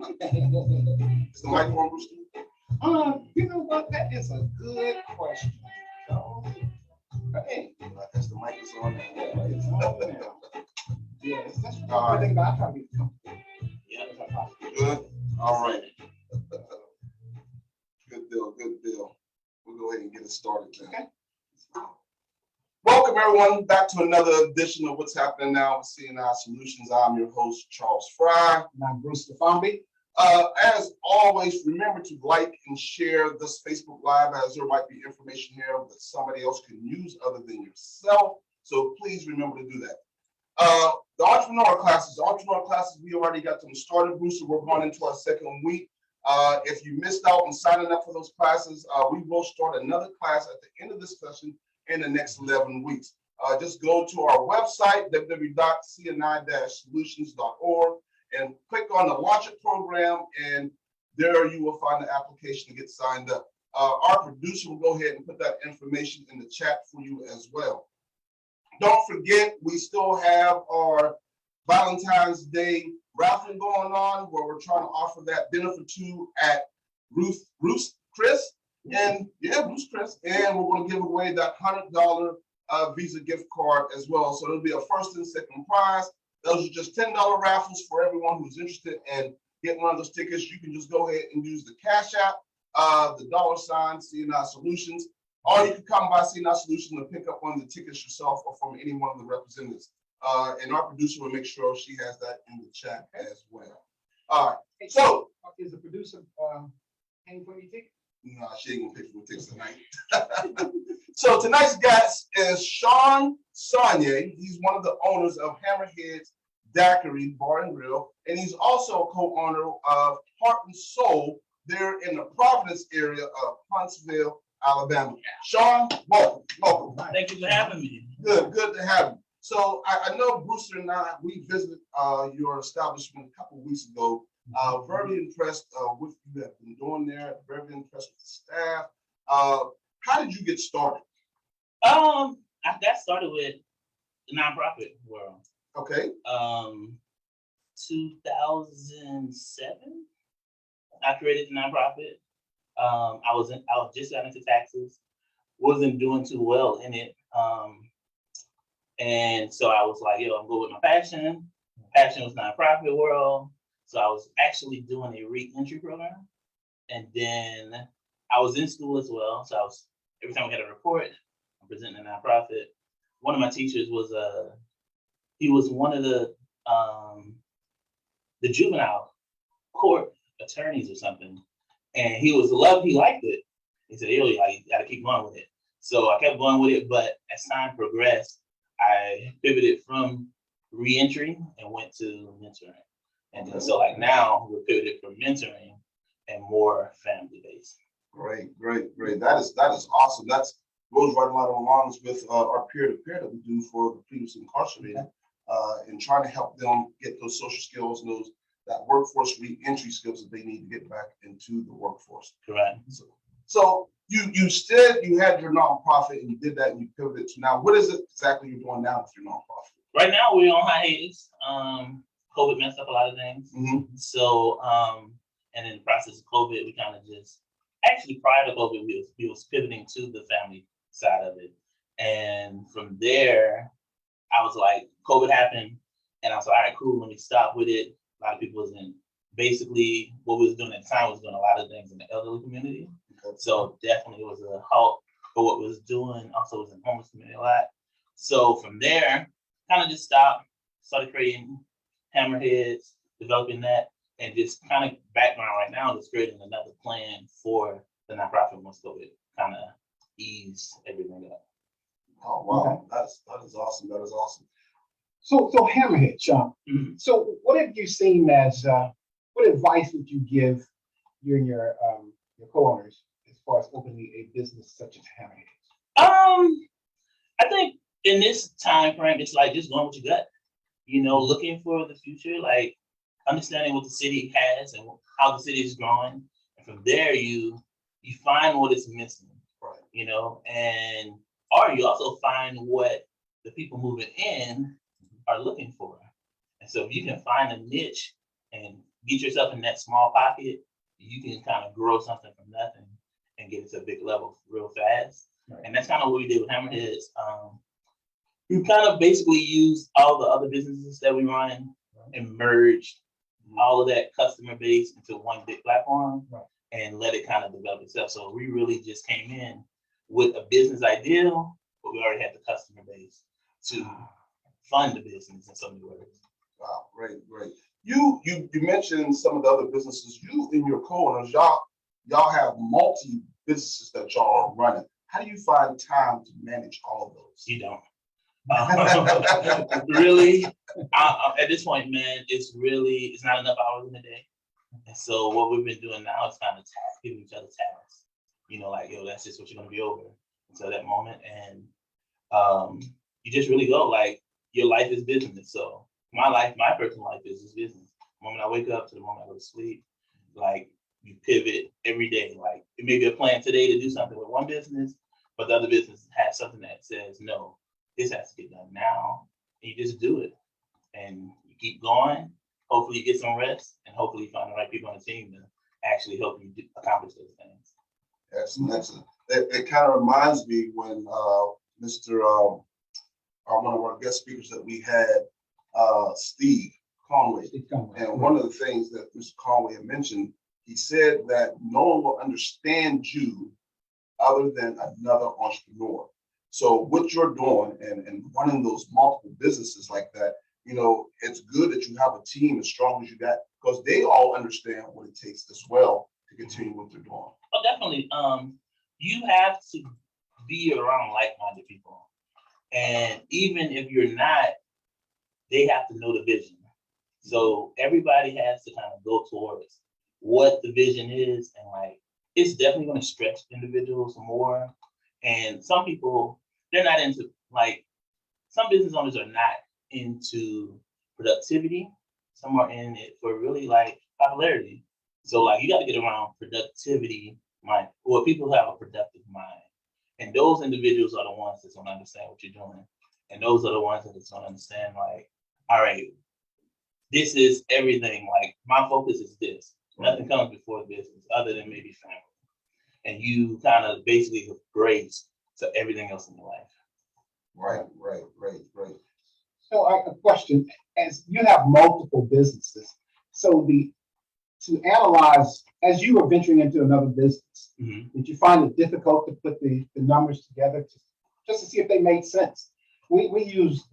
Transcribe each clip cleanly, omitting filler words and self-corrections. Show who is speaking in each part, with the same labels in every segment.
Speaker 1: Is the mic on, Bruce?
Speaker 2: You know what? That is a good question. So, hey,
Speaker 1: That's the mic is on now.
Speaker 2: it's on now. Yes, that's
Speaker 1: All
Speaker 2: one
Speaker 1: right.
Speaker 2: thing about trying to be comfortable.
Speaker 1: Yeah. Good. All right. Good deal. Good deal. We'll go ahead and get it started then.
Speaker 2: Okay.
Speaker 1: Welcome everyone back to another edition of What's Happening Now with CNI Solutions. I'm your host, Charles Fry.
Speaker 2: And I'm Bruce DeFombi.
Speaker 1: As always, remember to like and share this Facebook Live, as there might be information here that somebody else can use other than yourself. So please remember to do that. The entrepreneur classes, we already got them started, Bruce. So we're going into our second week. If you missed out on signing up for those classes, we will start another class at the end of this session in the next 11 weeks. Just go to our website, www.cni-solutions.org, and click on the Launch It program, and there you will find the application to get signed up. Our producer will go ahead and put that information in the chat for you as well. Don't forget, we still have our Valentine's Day raffle going on, where we're trying to offer that dinner for two at Ruth's Chris. And yeah, Bruce Chris, and we're going to give away that $100 Visa gift card as well. So it'll be a first and second prize. Those are just $10 raffles for everyone who's interested in getting one of those tickets. You can just go ahead and use the Cash App, the $ CNI Solutions, or you can come by CNI Solutions and pick up one of the tickets yourself or from any one of the representatives. And our producer will make sure she has that in the chat as well. All right. So
Speaker 2: is the producer paying for your ticket?
Speaker 1: No, she ain't gonna pay for the tickets tonight. So tonight's guest is Shaun Sonia. He's one of the owners of Hammerhead's Daiquiri Bar and Grill, and he's also a co-owner of Heart and Soul there in the Providence area of Huntsville, Alabama. Shaun, welcome.
Speaker 3: Thank you for having me.
Speaker 1: Good to have you. So I know Bruce and I, we visited your establishment a couple of weeks ago. Very impressed with what you have been doing there. Very impressed with the staff. How did you get started?
Speaker 3: I got started with the nonprofit world.
Speaker 1: Okay.
Speaker 3: 2007, I created the nonprofit. I was just got into taxes, wasn't doing too well in it, and so I was like, I'm going with my passion. Passion was nonprofit world. So I was actually doing a re-entry program, and then I was in school as well. So every time we had a report, I'm presenting a nonprofit. One of my teachers was he was one of the juvenile court attorneys or something, and he liked it. He said, you gotta keep going with it. So I kept going with it, but as time progressed, I pivoted from re-entry and went to mentoring. And then, so like now we're pivoted from mentoring and more family based.
Speaker 1: Great. That is awesome. That goes right along the lines with our peer-to-peer that we do for the previously incarcerated, and trying to help them get those social skills and that workforce re-entry skills that they need to get back into the workforce.
Speaker 3: Correct.
Speaker 1: So you said you had your nonprofit and you did that and you pivoted to now. What is it exactly you're doing now with your nonprofit?
Speaker 3: Right now we're on hiatus. COVID messed up a lot of things.
Speaker 1: Mm-hmm.
Speaker 3: So, and in the process of COVID, we kind of actually prior to COVID, we was pivoting to the family side of it. And from there, I was like, COVID happened, and I was like, all right, cool, let me stop with it. A lot of people basically what we was doing at the time was doing a lot of things in the elderly community. Okay. So definitely was a halt for what we was doing. Also was in the homeless community a lot. So from there, kind of just stopped, started creating Hammerheads, developing that, and just kind of background right now, just creating another plan for the nonprofit once COVID kind of ease everything up.
Speaker 1: Oh wow, that is awesome. That is awesome.
Speaker 2: So Hammerhead, Shaun.
Speaker 3: Mm-hmm.
Speaker 2: So what have you seen as what advice would you give you and your co-owners as far as opening a business such as Hammerhead?
Speaker 3: I think in this time frame, it's like just going with your gut. Looking for the future, like understanding what the city has and how the city is growing. And from there, you find what is missing,
Speaker 1: right?
Speaker 3: Or you also find what the people moving in are looking for. And so if you can find a niche and get yourself in that small pocket, you can kind of grow something from nothing and get it to a big level real fast.
Speaker 2: Right.
Speaker 3: And that's kind of what we did with Hammerheads. We kind of basically used all the other businesses that we run and merged all of that customer base into one big platform and let it kind of develop itself. So we really just came in with a business idea, but we already had the customer base to fund the business in so many ways.
Speaker 1: Wow, great. You mentioned some of the other businesses. You and your co-owners, y'all have multi businesses that y'all are running. How do you find time to manage all of those?
Speaker 3: You don't. Really, at this point, man, it's not enough hours in a day. And so what we've been doing now is kind of giving each other tasks. Like, yo, that's just what you're gonna be over until that moment. And you just really go, like, your life is business. So my personal life is business. The moment I wake up to the moment I go to sleep, like, you pivot every day. Like, it may be a plan today to do something with one business, but the other business has something that says, no, this has to get done now. And you just do it. And you keep going. Hopefully you get some rest, and hopefully you find the right people on the team to actually help you accomplish those things.
Speaker 1: Excellent. It kind of reminds me when Mr. One of our guest speakers that we had, Steve Conway. And one of the things that Mr. Conway had mentioned, he said that no one will understand you other than another entrepreneur. So what you're doing and running those multiple businesses like that, it's good that you have a team as strong as you got, because they all understand what it takes as well to continue what they're doing.
Speaker 3: Oh, definitely. You have to be around like-minded people. And even if you're not, they have to know the vision. So everybody has to kind of go towards what the vision is. And like, it's definitely going to stretch individuals more. And some people, they're not into, like, some business owners are not into productivity. Some are in it for really like popularity. So like, you got to get around productivity mind, or people who have a productive mind. And those individuals are the ones that don't understand what you're doing. And those are the ones that don't understand, like, all right, this is everything. Like, my focus is this. Nothing comes before the business other than maybe family. And you kind of basically have grace to everything else in your life.
Speaker 1: Right.
Speaker 2: So a question, as you have multiple businesses, so to analyze, as you were venturing into another business, did you find it difficult to put the numbers together just to see if they made sense? We use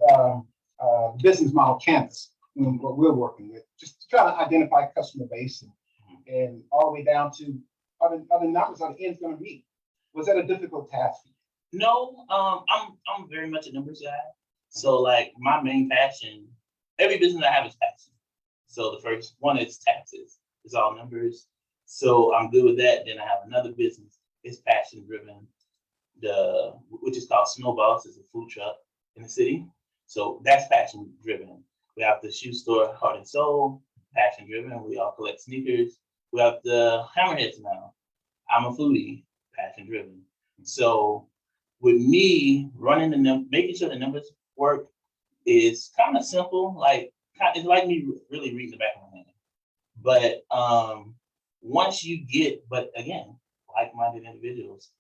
Speaker 2: business model canvas when what we're working with, just to try to identify customer base and all the way down to are the numbers on the end's going to meet. Was that a difficult task?
Speaker 3: No, I'm very much a numbers guy. So like, my main passion, every business I have is passion. So the first one is taxes. It's all numbers. So I'm good with that. Then I have another business. It's passion driven, which is called Snowballs. It's a food truck in the city. So that's passion driven. We have the shoe store, Heart and Soul, passion driven. We all collect sneakers. We have the Hammerheads now. I'm a foodie, passion driven. So with me running making sure the numbers work is kind of simple. Like, it's like me really reading the back of my hand. But once you get, but again, like-minded individuals,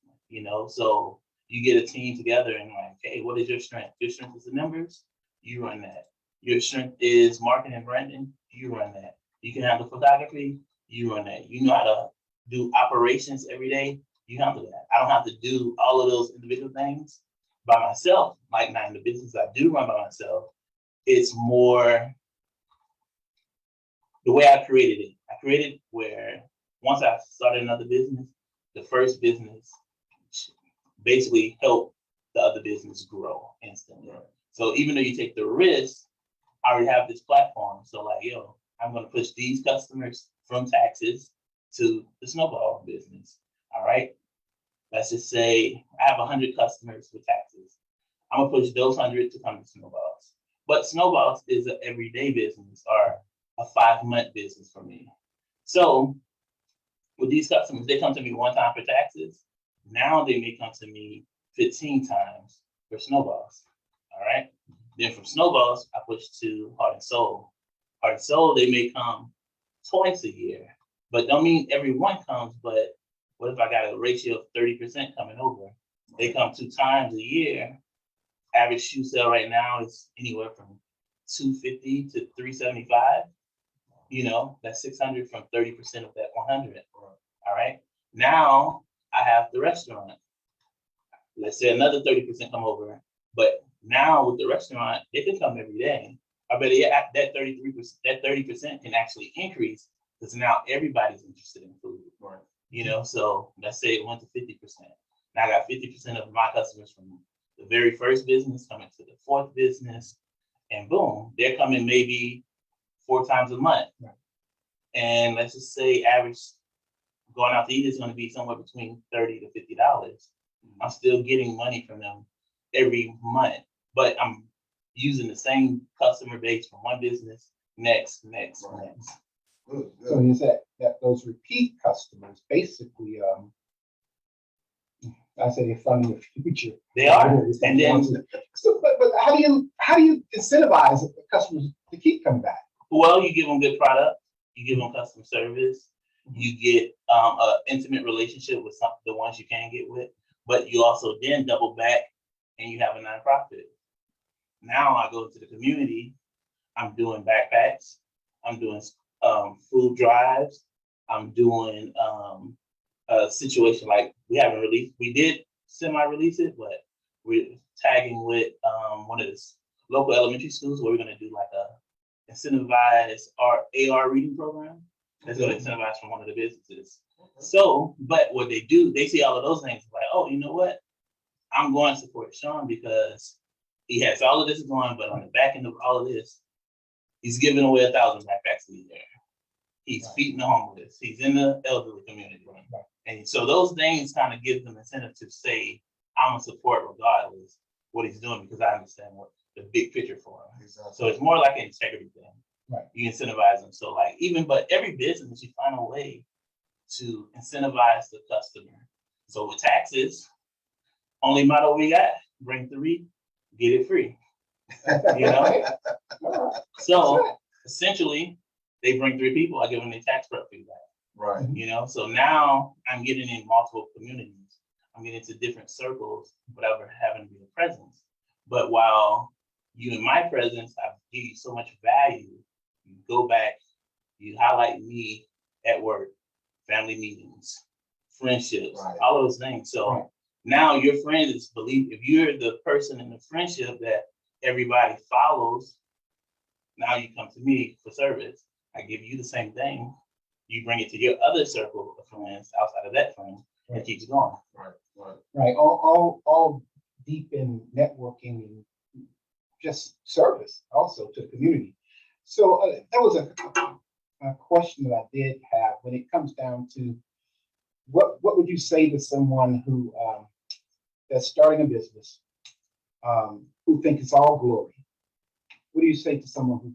Speaker 3: so you get a team together and like, hey, what is your strength? Your strength is the numbers, you run that. Your strength is marketing and branding, you run that. You can handle photography, you run that. You know how to do operations every day, you handle that. I don't have to do all of those individual things by myself. Like, now in the business I do run by myself, it's more the way I created it. I created where once I started another business, the first business basically helped the other business grow instantly. Right. So even though you take the risk, I already have this platform. So like, yo, I'm going to push these customers from taxes to the snowball business. All right. Let's just say I have 100 customers with taxes. I'm going to push those 100 to come to snowballs. But snowballs is an everyday business or a 5-month business for me. So with these customers, they come to me one time for taxes. Now they may come to me 15 times for snowballs. All right. Then from snowballs, I push to Heart and Soul. Heart and Soul, they may come twice a year. But don't mean everyone comes, but what if I got a ratio of 30% coming over? They come 2 times a year. Average shoe sale right now is anywhere from $250 to $375. You know, that's 600 from 30% of that 100. All right. Now I have the restaurant. Let's say another 30% come over, but now with the restaurant, they can come every day. I bet that 33%, that 30% can actually increase because now everybody's interested in food.
Speaker 1: Right.
Speaker 3: You know, so let's say it went to 50%. Now I got 50% of my customers from the very first business coming to the 4th business, and boom, they're coming maybe 4 times a month.
Speaker 2: Right.
Speaker 3: And let's just say average going out to eat is going to be somewhere between $30 to $50. I'm still getting money from them every month, but I'm using the same customer base from one business, next.
Speaker 1: Right. Good,
Speaker 2: So
Speaker 1: good.
Speaker 2: is that those repeat customers basically, I say they're funding the future.
Speaker 3: They are. And then,
Speaker 2: So, but how do you incentivize the customers to keep coming back?
Speaker 3: well, you give them good product, you give them customer service, you get an intimate relationship with the ones you can get with, but you also then double back and you have a nonprofit. Now I go to the community, I'm doing backpacks, I'm doing food drives, I'm doing a situation like we did semi-release it, but we're tagging with one of the local elementary schools where we're going to do like a incentivized AR reading program. That's going to incentivize from one of the businesses. So, but what they do, they see all of those things like, oh, you know what? I'm going to support Shaun because he has all of this going, but on the back end of all of this, he's giving away 1,000 backpacks a year. He's feeding the homeless. He's in the elderly community.
Speaker 2: Right.
Speaker 3: And so those things kind of give them incentive to say, I'm gonna support regardless what he's doing because I understand what the big picture for him.
Speaker 1: Exactly.
Speaker 3: So it's more like an integrity thing.
Speaker 2: Right.
Speaker 3: You incentivize them. So like but every business, you find a way to incentivize the customer. So with taxes, only motto we got, bring 3, get it free. You know? So essentially, they bring 3 people, I give them their tax prep feedback.
Speaker 1: Right.
Speaker 3: You know, so now I'm getting in multiple communities. I'm getting into different circles without having to be a presence. But while you in my presence, I give you so much value. You go back, you highlight me at work, family meetings, friendships,
Speaker 1: Right.
Speaker 3: all of those things. So
Speaker 2: Right.
Speaker 3: now your friend is if you're the person in the friendship that everybody follows, now you come to me for service. I give you the same thing. You bring it to your other circle of friends outside of that friend.
Speaker 2: Right.
Speaker 3: It keeps going.
Speaker 1: Right. Right.
Speaker 2: Right, all deep in networking and just service also to the community. So that was a question that I did have when it comes down to what would you say to someone who that's starting a business, who thinks it's all glory? What do you say to someone who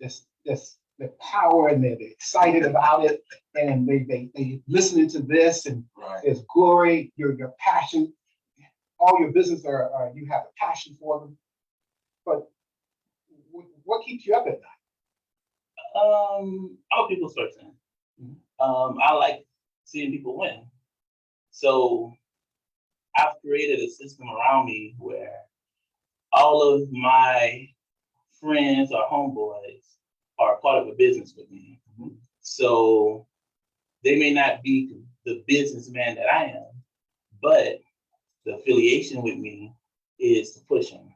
Speaker 2: just the power and they're excited about it and they listening to this and
Speaker 1: Right.
Speaker 2: there's glory, your passion, all your business are you have a passion for them, but what keeps you up at night?
Speaker 3: I'm a people's person. I like seeing people win. So I've created a system around me where all of my friends or homeboys are part of a business with me. So they may not be the businessman that I am, but the affiliation with me is to push them.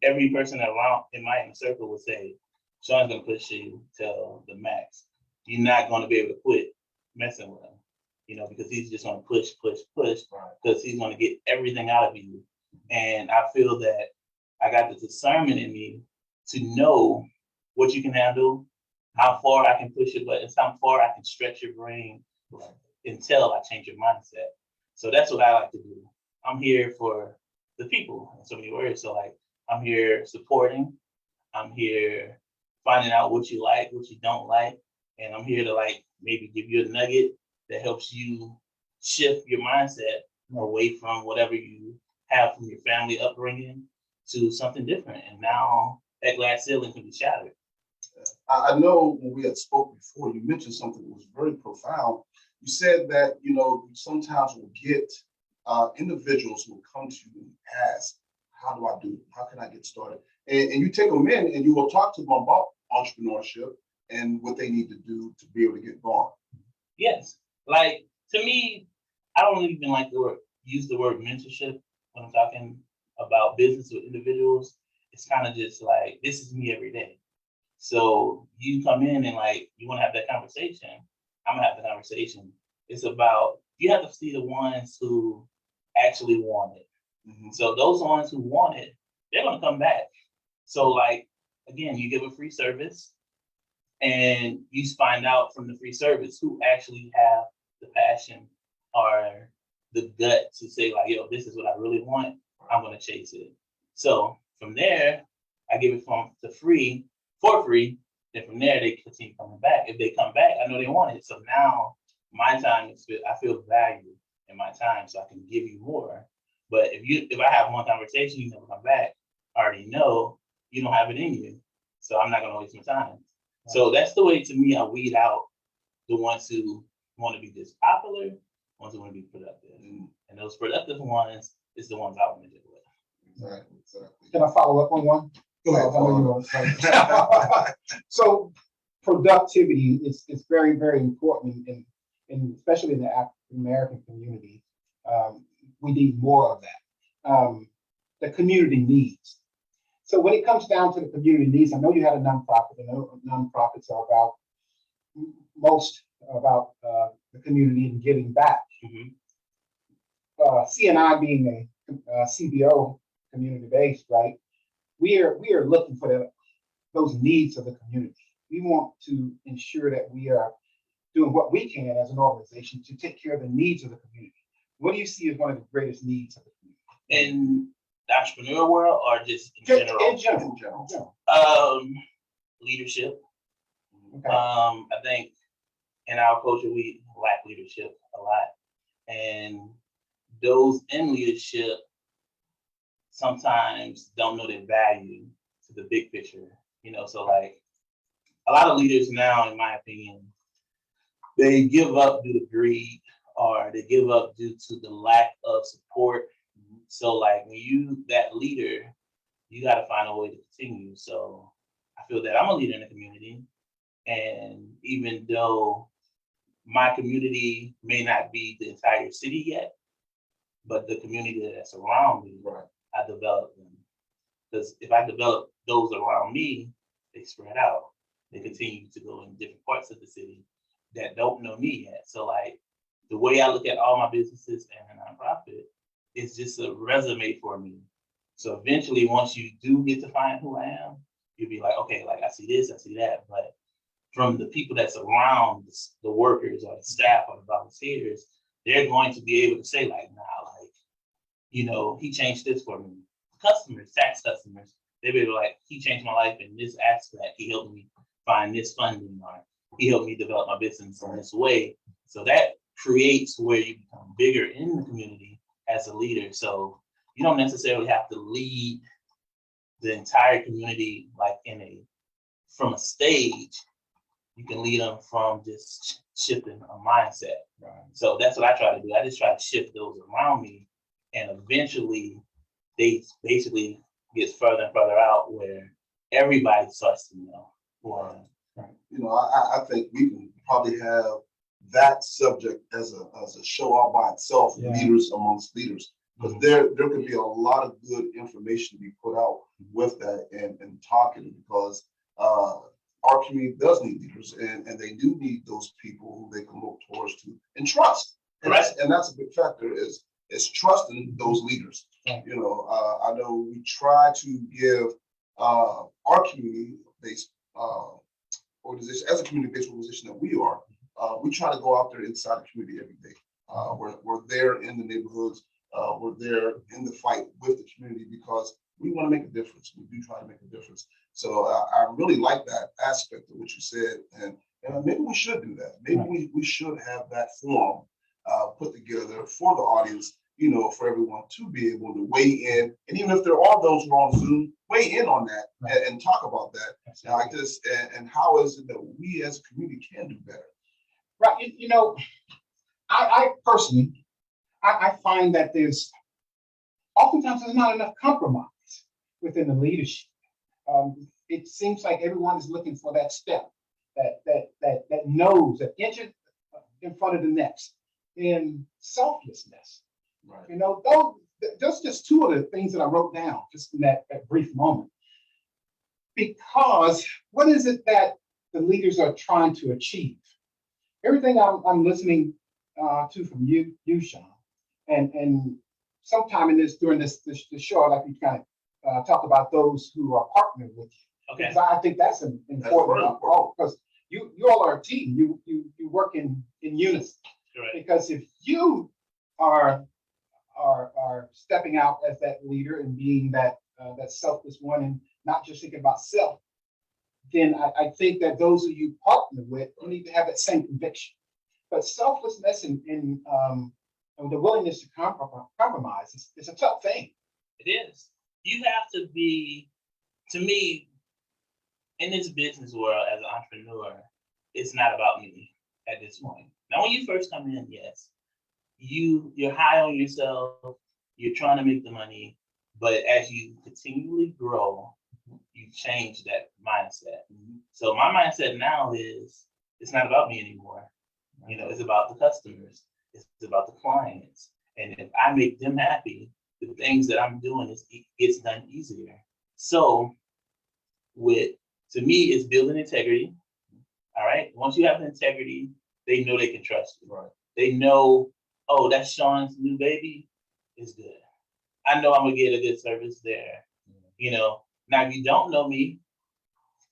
Speaker 3: Every person around in my inner circle would say, Shaun's gonna push you till the max. You're not gonna be able to quit messing with him, you know, because he's just gonna push, because he's gonna get everything out of you. And I feel that I got the discernment in me to know what you can handle, how far I can push your buttons, how far I can stretch your brain until I change your mindset. So that's what I like to do. I'm here for the people in so many words. So like, I'm here supporting, I'm here finding out what you like, what you don't like. And I'm here to like, maybe give you a nugget that helps you shift your mindset away from whatever you have from your family upbringing to something different. And now that glass ceiling can be shattered.
Speaker 1: I know when we had spoke before, you mentioned something that was very profound. You said that, you know, you sometimes will get individuals who will come to you and ask, how do I do it? How can I get started? And you take them in and you will talk to them about entrepreneurship and what they need to do to be able to get going.
Speaker 3: Yes. Like, to me, I don't even like use the word mentorship when I'm talking about business with individuals. It's kind of just like, this is me every day. So you come in and like, you want to have that conversation. I'm gonna have the conversation. It's about, you have to see the ones who actually want it.
Speaker 1: Mhm.
Speaker 3: So those ones who want it, they're gonna come back. So like, again, you give a free service and you find out from the free service who actually have the passion or the gut to say like, yo, this is what I really want. I'm gonna chase it. So from there, I give it to free for free. Then from there, they continue coming back. If they come back, I know they want it. So now my time is, I feel value in my time, so I can give you more. But if I have one conversation, you never come back, I already know you don't have it in you. So I'm not gonna waste my time. So that's the way, to me, I weed out the ones who want to be just popular, ones who want to be productive. And those productive ones is the ones I want to deal with.
Speaker 1: Exactly, exactly.
Speaker 2: Can I follow up on one?
Speaker 1: Go ahead,
Speaker 2: I know you want to say. So productivity is very, very important, and especially in the African American community. We need more of that. The community needs. So when it comes down to the community needs, I know you had a nonprofit. I know nonprofits are about the community and giving back. CNI being a CBO, community based, right? We are looking for those needs of the community. We want to ensure that we are doing what we can as an organization to take care of the needs of the community. What do you see as one of the greatest needs of the community?
Speaker 3: In the entrepreneur world, or just in general?
Speaker 2: In general.
Speaker 3: Leadership.
Speaker 2: Okay.
Speaker 3: I think in our culture we lack leadership a lot, and those in leadership sometimes don't know their value to the big picture. So like a lot of leaders now, in my opinion, they give up due to greed, or they give up due to the lack of support. So like when you that leader, you got to find a way to continue. So I feel that I'm a leader in the community, and even though my community may not be the entire city yet, but the community that's around me,
Speaker 1: Right.
Speaker 3: I develop them. Because if I develop those around me, they spread out. They continue to go in different parts of the city that don't know me yet. So like the way I look at all my businesses and a nonprofit, it's just a resume for me. So eventually, once you do get to find who I am, you'll be like, okay, like I see this, I see that. But from the people that's around the workers or the staff or the volunteers, they're going to be able to say like, nah, like, he changed this for me. Customers, tax customers, they be like, he changed my life in this aspect. He helped me find this funding, or he helped me develop my business in this way. So that creates where you become bigger in the community as a leader. So you don't necessarily have to lead the entire community like from a stage. You can lead them from just shifting a mindset.
Speaker 2: Right.
Speaker 3: So that's what I try to do. I just try to shift those around me, and eventually they basically gets further and further out where everybody starts to know who I am.
Speaker 1: I think we can probably have that subject as a show all by itself,
Speaker 2: Yeah.
Speaker 1: leaders amongst leaders, because there could be a lot of good information to be put out with that and talking, because our community does need leaders, and they do need those people who they can look towards to and trust. And that's a big factor is trusting those leaders.
Speaker 2: Right.
Speaker 1: I know we try to give our community-based organization, as a community-based organization that we are, we try to go out there inside the community every day. We're there in the neighborhoods. We're there in the fight with the community because we want to make a difference. We do try to make a difference. So I really like that aspect of what you said, and maybe we should do that. Maybe we should have that forum put together for the audience, for everyone to be able to weigh in. And even if there are those who are on Zoom, weigh in on that and talk about that. Like this, and how is it that we as a community can do better?
Speaker 2: Right. I personally, I find that oftentimes there's not enough compromise within the leadership. It seems like everyone is looking for that step, that knows, that inch in front of the next, in selflessness.
Speaker 1: Right.
Speaker 2: Those just two of the things that I wrote down just in that brief moment. Because what is it that the leaders are trying to achieve? Everything I'm listening to from you, Shaun, and sometime during this show, I'd like you to kind of talk about those who are partnering with you.
Speaker 3: Okay.
Speaker 2: Because I think that's an important role, because you all are a team. You work in unison.
Speaker 3: Correct.
Speaker 2: Because if you are stepping out as that leader and being that selfless one and not just thinking about self, then I think that those who you partner with, you need to have that same conviction. But selflessness and the willingness to compromise is a tough thing.
Speaker 3: It is. You have to be, to me, in this business world as an entrepreneur, it's not about me at this point. Now, when you first come in, yes, you're high on yourself, you're trying to make the money, but as you continually grow, you change that mindset. So my mindset now is it's not about me anymore. It's about the customers, it's about the clients, and if I make them happy, the things that I'm doing gets done easier. So, to me, it's building integrity. All right. Once you have the integrity, they know they can trust you.
Speaker 1: Right.
Speaker 3: They know, oh, that's Shaun's new baby. It's good. I know I'm gonna get a good service there. Now if you don't know me,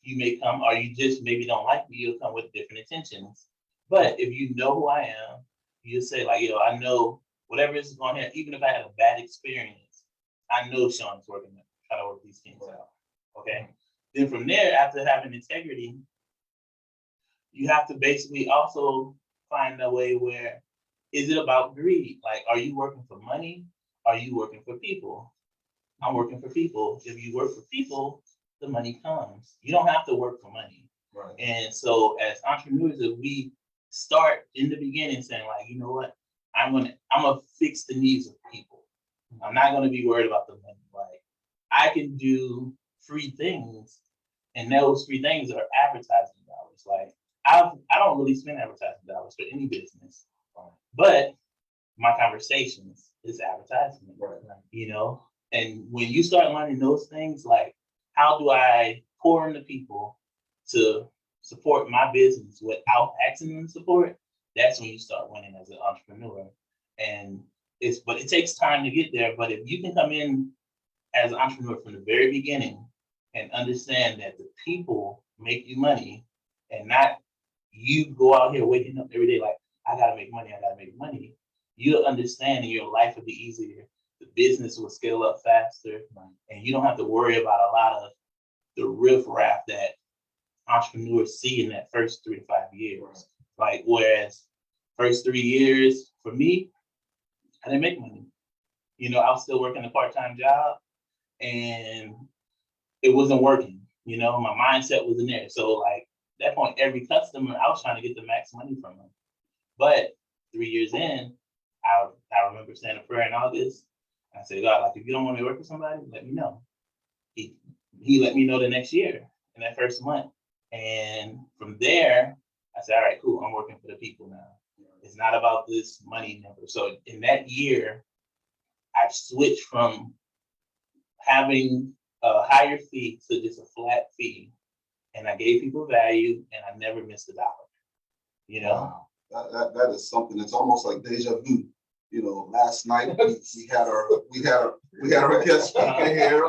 Speaker 3: you may come, or you just maybe don't like me, you'll come with different intentions. But if you know who I am, you'll say like, I know whatever is going here, even if I had a bad experience, I know Shaun's working to try to work these things out. Okay. Then from there, after having integrity, you have to basically also find a way where, is it about greed? Like, are you working for money? Are you working for people? I'm working for people. If you work for people, the money comes. You don't have to work for money.
Speaker 1: Right.
Speaker 3: And so as entrepreneurs, if we start in the beginning saying like, you know what, I'm gonna fix the needs of people. I'm not gonna be worried about the money. Like, I can do free things, and those free things are advertising dollars. Like, I don't really spend advertising dollars for any business, but my conversations is advertisement.
Speaker 1: Right.
Speaker 3: And when you start learning those things, like, how do I pour into people to support my business without asking them to support? That's when you start winning as an entrepreneur. And but it takes time to get there. But if you can come in as an entrepreneur from the very beginning and understand that the people make you money, and not you go out here waking up every day like, I gotta make money, you'll understand, and your life will be easier. The business will scale up faster, and you don't have to worry about a lot of the riffraff that entrepreneurs see in that first 3 to 5 years. Like, whereas first 3 years for me, I didn't make money. I was still working a part-time job, and it wasn't working. My mindset wasn't there. So like, at that point, every customer, I was trying to get the max money from them. But 3 years in, I remember saying a prayer in August. I said, God, like, if you don't want me to work with somebody, let me know. He let me know the next year, in that first month. And from there, I said, all right, cool, I'm working for the people now. It's not about this money number. So in that year, I switched from having a higher fee to just a flat fee. And I gave people value, and I never missed a dollar.
Speaker 1: Wow. That is something that's almost like deja vu. Last night we had our guest speaker here,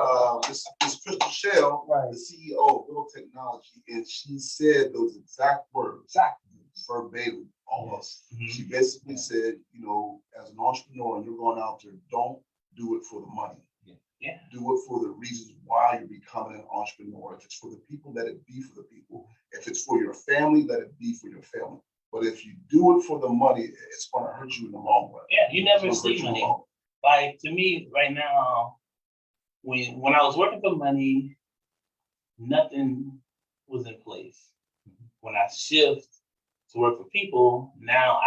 Speaker 1: this Crystal Shell, the CEO of Little Technology, and she said those exact words, verbatim, almost. She basically said, as an entrepreneur, you're going out there, don't do it for the money.
Speaker 3: Yeah.
Speaker 1: Do it for the reasons why you're becoming an entrepreneur. If it's for the people, let it be for the people. If it's for your family, let it be for your family. But if you do it for the money, it's going to hurt you in the long run.
Speaker 3: Yeah, you never see money. like to me right now, when I was working for money, nothing was in place. When I shift to work for people, now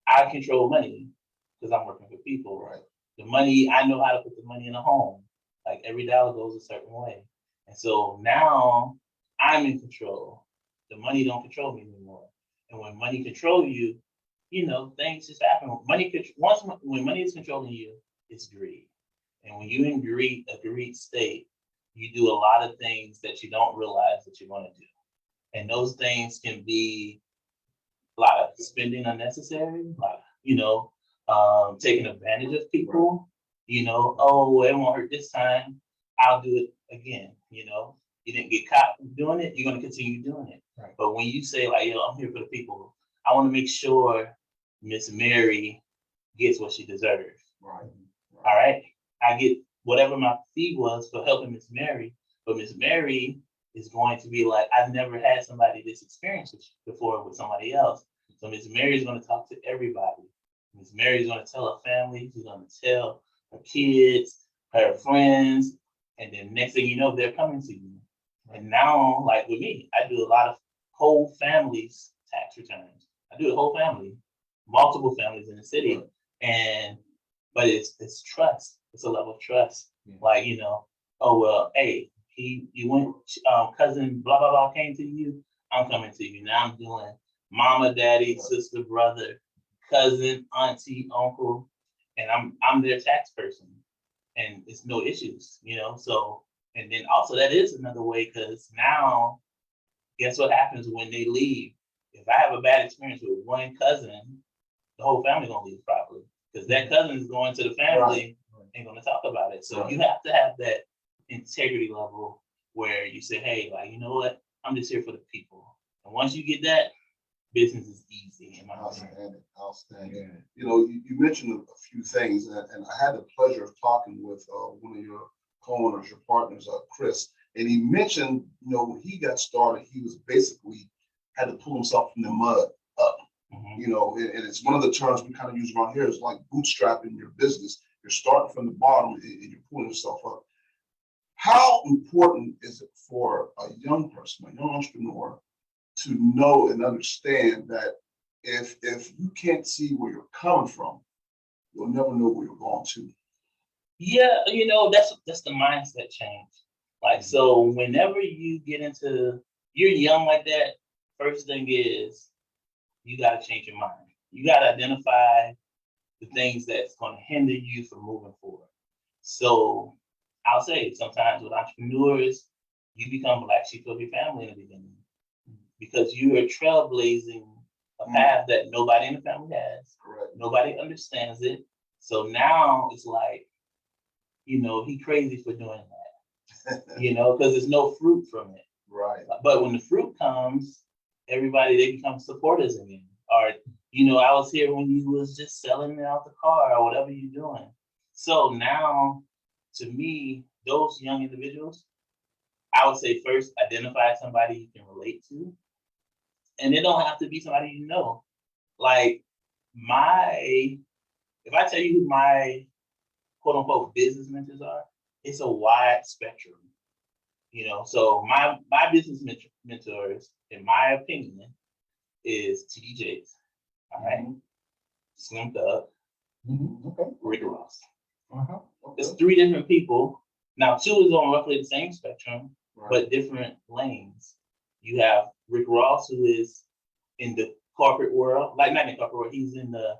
Speaker 3: I control money because I'm working for people.
Speaker 1: Right.
Speaker 3: The money, I know how to put the money in a home. Like every dollar goes a certain way. And so now I'm in control. The money don't control me anymore. And when money control you, things just happen. When money is controlling you, it's greed. And when you're in a greed state, you do a lot of things that you don't realize that you're going to do. And those things can be a lot of spending unnecessary, a lot of, taking advantage of people. Oh, it won't hurt this time. I'll do it again. You didn't get caught doing it. You're going to continue doing it.
Speaker 2: Right.
Speaker 3: But when you say like, I'm here for the people, I want to make sure Miss Mary gets what she deserves.
Speaker 1: Right.
Speaker 3: All right. I get whatever my fee was for helping Miss Mary, but Miss Mary is going to be like, I've never had somebody this experience before with somebody else. So Miss Mary is going to talk to everybody. Miss Mary is going to tell her family. She's going to tell her kids, her friends, and then next thing you know, they're coming to you. And now, like with me, I do a lot of whole families tax returns. I do the whole family, multiple families in the city, but it's trust. It's a level of trust.
Speaker 2: Yeah.
Speaker 3: Like oh well, hey, you went, cousin blah blah blah came to you. I'm coming to you now. I'm doing mama, daddy, sister, brother, cousin, auntie, uncle, and I'm their tax person, and it's no issues. So. And then also that is another way because now, guess what happens when they leave? If I have a bad experience with one cousin, the whole family gonna leave probably because that cousin is going to the family and gonna talk about it. So you have to have that integrity level where you say, hey, like you know what? I'm just here for the people. And once you get that, business is easy. In my opinion.
Speaker 1: Outstanding. You mentioned a few things, and I had the pleasure of talking with one of your co-owners, your partners, Chris, and he mentioned, when he got started, he was basically had to pull himself from the mud up. And it's one of the terms we kind of use around here is like bootstrapping your business. You're starting from the bottom and you're pulling yourself up. How important is it for a young person, a young entrepreneur, to know and understand that if you can't see where you're coming from, you'll never know where you're going to?
Speaker 3: Yeah, that's the mindset change. Like, so whenever you get you're young like that, first thing is you got to change your mind. You got to identify the things that's going to hinder you from moving forward. So I'll say sometimes with entrepreneurs, you become black sheep of your family in the beginning because you are trailblazing a path that nobody in the family has.
Speaker 1: Correct.
Speaker 3: Nobody understands it. So now it's like, he crazy for doing that, because there's no fruit from it.
Speaker 1: Right.
Speaker 3: But when the fruit comes, everybody, they become supporters again. Or, I was here when you was just selling out the car or whatever you're doing. So now, to me, those young individuals, I would say first, identify somebody you can relate to. And it don't have to be somebody you know. Like if I tell you who my quote unquote business mentors are, it's a wide spectrum. So my business mentors, in my opinion, is TD Jakes, all right, Slim Thug,
Speaker 2: Okay.
Speaker 3: Rick Ross.
Speaker 2: Okay.
Speaker 3: It's three different people. Now, two is on roughly the same spectrum, but different lanes. You have Rick Ross, who is in the corporate world, like not in the corporate world, he's in the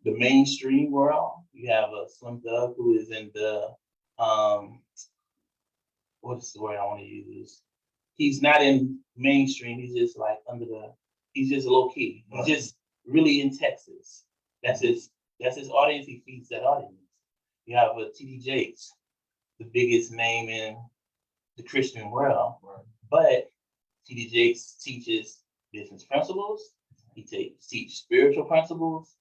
Speaker 3: mainstream world. You have a Slim Thug who is in the what's the word I want to use? He's not in mainstream. He's just like he's just low key. He's just really in Texas. That's his audience. He feeds that audience. You have a TD Jakes, the biggest name in the Christian world. But TD Jakes teaches business principles. He teach spiritual principles.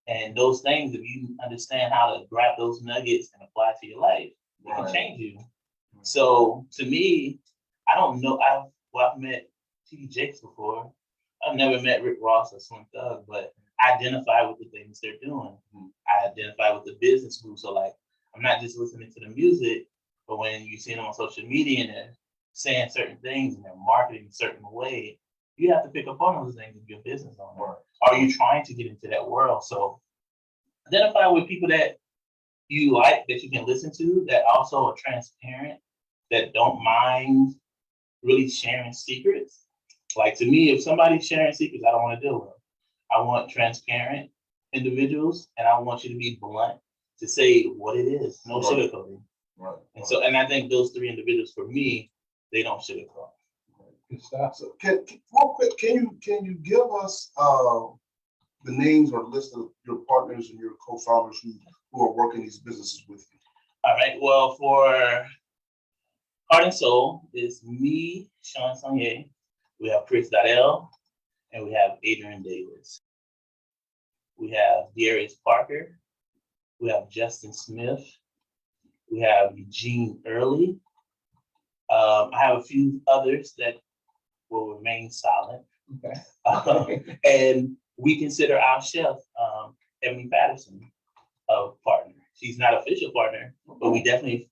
Speaker 3: And those things, if you understand how to grab those nuggets and apply to your life, it can change you. So to me, I don't know. I've met TD Jakes before. I've never met Rick Ross or Slim Thug, but I identify with the things they're doing. I identify with the business group. So like, I'm not just listening to the music, but when you see them on social media and they're saying certain things and they're marketing a certain way, you have to pick up on those things in your business owner. Are you trying to get into that world? So identify with people that you like, that you can listen to, that also are transparent, that don't mind really sharing secrets. Like to me, if somebody's sharing secrets, I don't want to deal with them. I want transparent individuals, and I want you to be blunt to say what it is, no sugarcoating.
Speaker 1: Right.
Speaker 3: And so, and I think those three individuals for me, they don't sugarcoat.
Speaker 2: Good stuff.
Speaker 1: So real quick, can you give us the names or list of your partners and your co-founders who are working these businesses with you?
Speaker 3: All right. Well, for Heart and Soul is me, Shaun Sonia. We have Chris Dodell, and we have Adrian Davis. We have Darius Parker. We have Justin Smith. We have Eugene Early. I have a few others that will remain silent.
Speaker 2: Okay.
Speaker 3: And we consider our chef, Ebony Patterson, a partner. She's not an official partner, but we definitely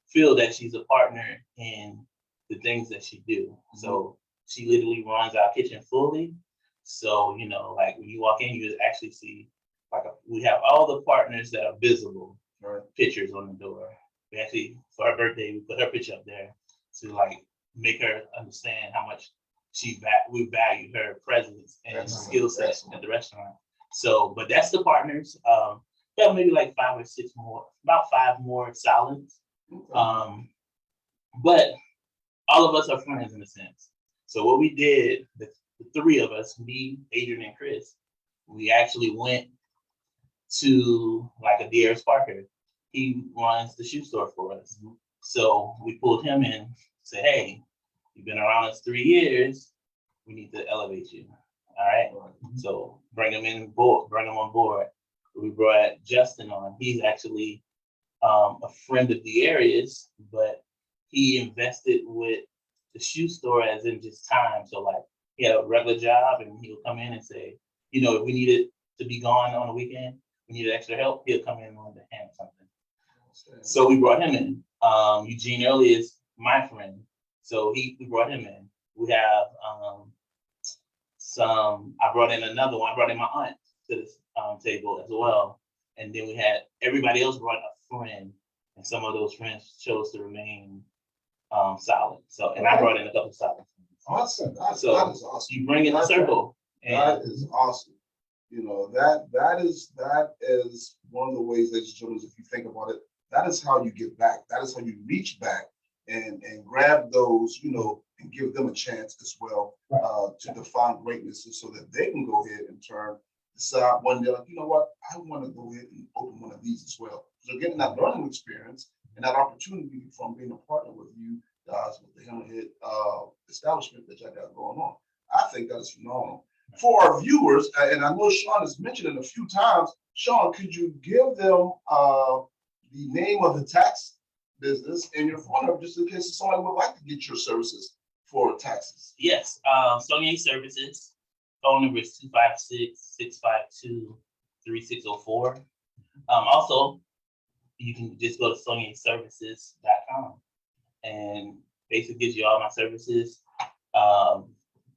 Speaker 3: feel that she's a partner in the things that she do. Mm-hmm. So she literally runs our kitchen fully. So, you know, like when you walk in, you actually see we have all the partners that are visible, pictures on the door. We actually, for her birthday, we put her picture up there to like make her understand how much we value her presence and skill set at the restaurant. So, but that's the partners. We have maybe like 5 or 6 more, about 5 more silents. But all of us are friends in a sense. So what we did, the 3 of us, me, Adrian, and Chris, we actually went to like a Darius Parker. He runs the shoe store for us. So we pulled him in, said, hey, you've been around us 3 years. We need to elevate you. All right. So bring him on board. We brought Justin on. He's actually a friend of the areas, but he invested with the shoe store as in just time. So like he had a regular job and he'll come in and say, you know, if we needed to be gone on the weekend, we needed extra help, he'll come in on the hand something. So we brought him in. Eugene Early is my friend. So we brought him in. We have I brought in another one. I brought in my aunt to this table as well. And then we had everybody else brought a friend, and some of those friends chose to remain silent. So, and I brought in a couple of silent friends.
Speaker 1: Awesome. That is awesome.
Speaker 3: You bring in a circle.
Speaker 1: That is awesome. You know, that is one of the ways, ladies and gentlemen, if you think about it, that is how you get back. That is how you reach back and grab those, you know, and give them a chance as well to define greatness, and so that they can go ahead and decide one day, like, you know what, I want to go ahead and open one of these as well. So getting that learning experience and that opportunity from being a partner with you guys with the Hammerhead establishment that y'all got going on, I think that is phenomenal. For our viewers, and I know Shaun has mentioned it a few times, Shaun, could you give them the name of the tax business and your phone number, just in case somebody would like to get your services for taxes?
Speaker 3: Yes, Sonia Services. Phone number is 256-652-3604. Also, you can just go to soniaservices.com and basically gives you all my services.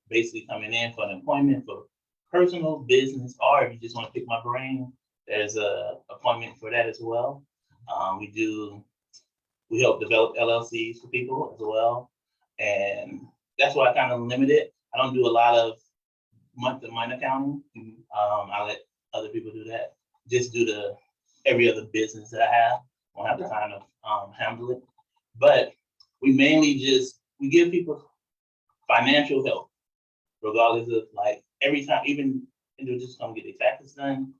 Speaker 3: Basically coming in for an appointment for personal, business, or if you just want to pick my brain, there's a appointment for that as well. We help develop LLCs for people as well. And that's why I kind of limit it. I don't do a lot of month-to-month accounting. I let other people do that. Just do every other business that I have. I don't have the time to handle it. But we mainly we give people financial help, regardless of like every time, even if they're just gonna get their taxes done.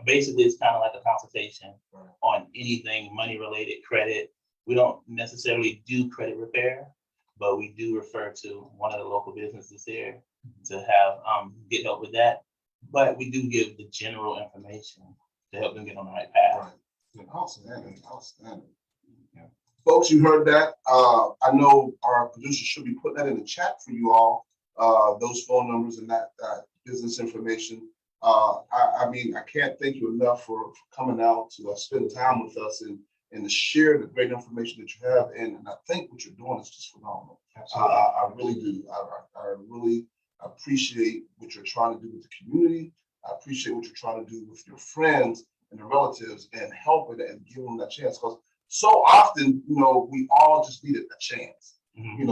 Speaker 3: Basically it's kind of like a consultation on anything money related, credit. We don't necessarily do credit repair, but we do refer to one of the local businesses here to have get help with that. But we do give the general information to help them get on the right path.
Speaker 1: Right. Outstanding. Yeah. Folks, you heard that. I know our producer should be putting that in the chat for you all. Those phone numbers and that business information. I mean, I can't thank you enough for coming out to spend time with us and to share the great information that you have. And I think what you're doing is just phenomenal. I really do. I really appreciate what you're trying to do with the community. I appreciate what you're trying to do with your friends and the relatives and helping and giving them that chance. Because so often, we all just needed a chance.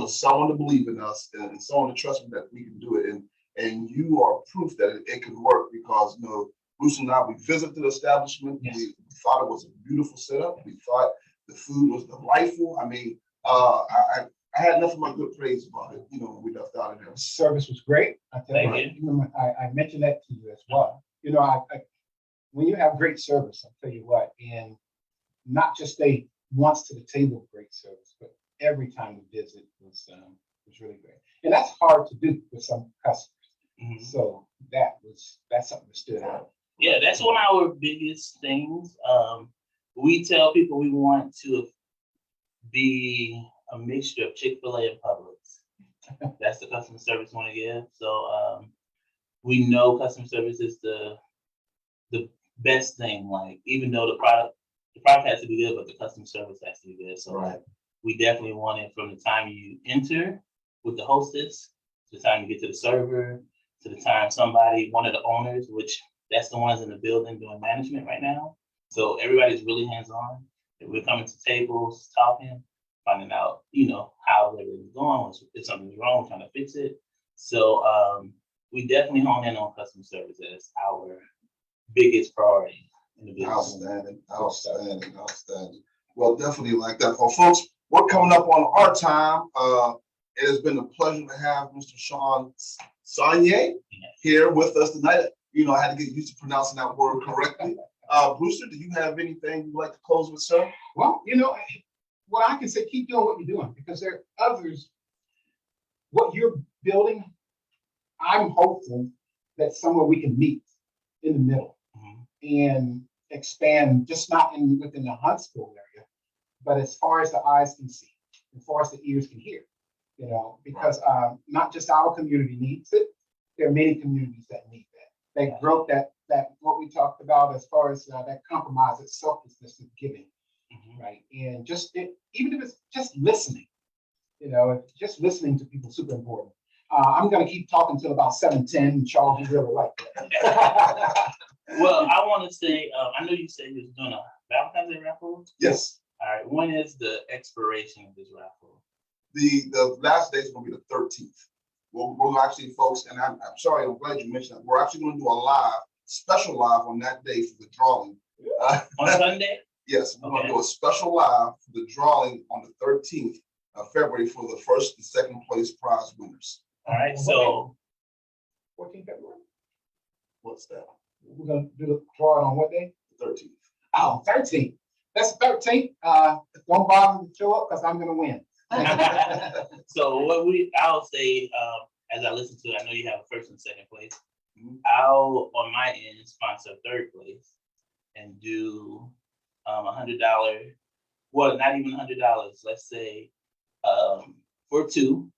Speaker 1: Someone to believe in us and someone to trust me that we can do it. And you are proof that it can work because, Bruce and I, we visited the establishment. Yes. We thought it was a beautiful setup. We thought the food was delightful. I mean, I had nothing but good praise about it, when we left out of there.
Speaker 2: Service was great. I tell you, I mentioned that to you as well. When you have great service, I'll tell you what, and not just stay once to the table, great service, but every time we visit was really great. And that's hard to do with some customers. So that's something that stood out.
Speaker 3: Yeah, that's one of our biggest things. We tell people we want to be a mixture of Chick-fil-A and Publix. That's the customer service we want to give. So we know customer service is the best thing. Like, even though the product has to be good, but the customer service has to be good. So we definitely want it from the time you enter with the hostess to the time you get to the server, to the time one of the owners, which that's the ones in the building doing management right now. So everybody's really hands-on. We're coming to tables, talking, finding out, how everything's going, if something's wrong, trying to fix it. So we definitely hone in on customer service as our biggest priority in the business.
Speaker 1: Outstanding. Well, definitely like that. Well, folks, we're coming up on our time. It has been a pleasure to have Mr. Shaun Sonia here with us tonight. I had to get used to pronouncing that word correctly. Brewster, do you have anything you'd like to close with, sir?
Speaker 2: Well, what I can say, keep doing what you're doing, because there are others. What you're building, I'm hopeful that somewhere we can meet in the middle and expand, just not within the Huntsville area, but as far as the eyes can see, as far as the ears can hear. Because not just our community needs it. There are many communities that need that. That growth, that what we talked about as far as that compromise, that selflessness of giving, right? And even if it's just listening, just listening to people is super important. I'm going to keep talking till about 7:10, and Charles, you really like that.
Speaker 3: Well, I want to say, I know you said you was doing a Valentine's Day raffle.
Speaker 1: Yes.
Speaker 3: All right. When is the expiration of this raffle?
Speaker 1: The last day is going to be the 13th. We're actually, folks, and I'm sorry, I'm glad you mentioned that. We're actually going to do a special live on that day for the drawing.
Speaker 3: On Sunday?
Speaker 1: Yes, we're going to do a special live for the drawing on the 13th of February for the first and second place prize winners.
Speaker 3: All right, so
Speaker 2: 14th February?
Speaker 1: What's that?
Speaker 2: We're going to do the drawing on what day?
Speaker 1: The 13th.
Speaker 2: Oh, 13th. That's 13th. Don't bother to show up because I'm going to win.
Speaker 3: So I'll say, as I listen to it, I know you have first and second place. I'll, on my end, sponsor third place and do $100. Well, not even $100. Let's say for two,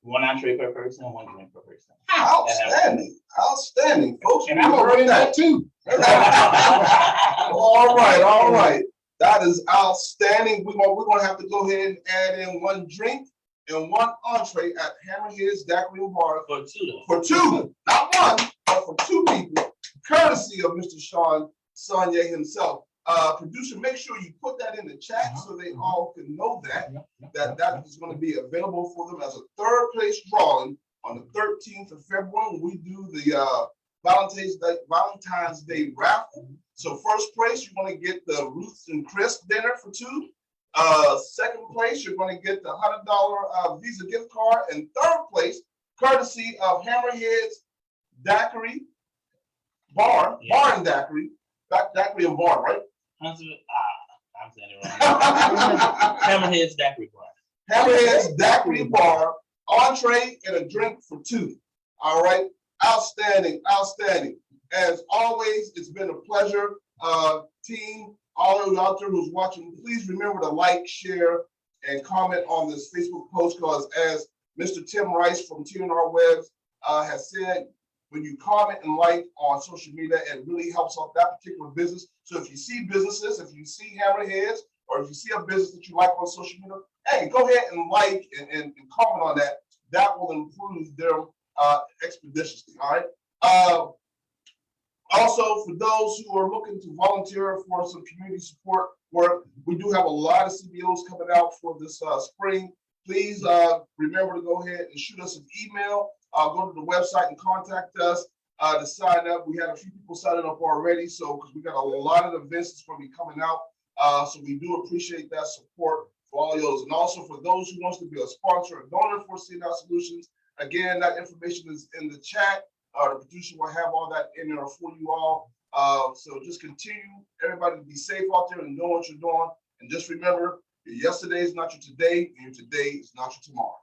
Speaker 3: one entree per person, one drink per person.
Speaker 1: Outstanding, folks.
Speaker 2: And I'm gonna win that too.
Speaker 1: All right. That is outstanding. We're gonna have to go ahead and add in one drink and one entree at Hammerhead's Daiquiri and Bar for two, not one, but for two people, courtesy of Mr. Shaun Sonia himself. Producer, make sure you put that in the chat so they all can know that is going to be available for them as a third place drawing on the 13th of February when we do the Valentine's Day raffle. So first place, you're going to get the Roots and Chris dinner for two. Second place, you're going to get the $100 Visa gift card. And third place, courtesy of Hammerhead's Daiquiri Bar and Daiquiri. Daiquiri and Bar, right?
Speaker 3: I'm saying it wrong. Hammerhead's Daiquiri Bar.
Speaker 1: Hammerhead's Daiquiri Bar, entree and a drink for two. All right. Outstanding. As always, it's been a pleasure. Team, all of you out there who's watching, please remember to like, share, and comment on this Facebook post because as Mr. Tim Rice from TNR Webs has said, when you comment and like on social media, it really helps out that particular business. So if you see businesses, if you see hammerheads, or if you see a business that you like on social media, hey, go ahead and like and comment on that. That will improve them expeditiously. All right. Also, for those who are looking to volunteer for some community support work, we do have a lot of CBOs coming out for this spring. Please remember to go ahead and shoot us an email. Go to the website and contact us to sign up. We had a few people signing up already, so because we got a lot of events that's going to be coming out. So we do appreciate that support for all those. And also for those who wants to be a sponsor or donor for CNL Solutions, again, that information is in the chat. The producer will have all that in there for you all. So just continue, everybody, to be safe out there and know what you're doing. And just remember, your yesterday is not your today, and your today is not your tomorrow.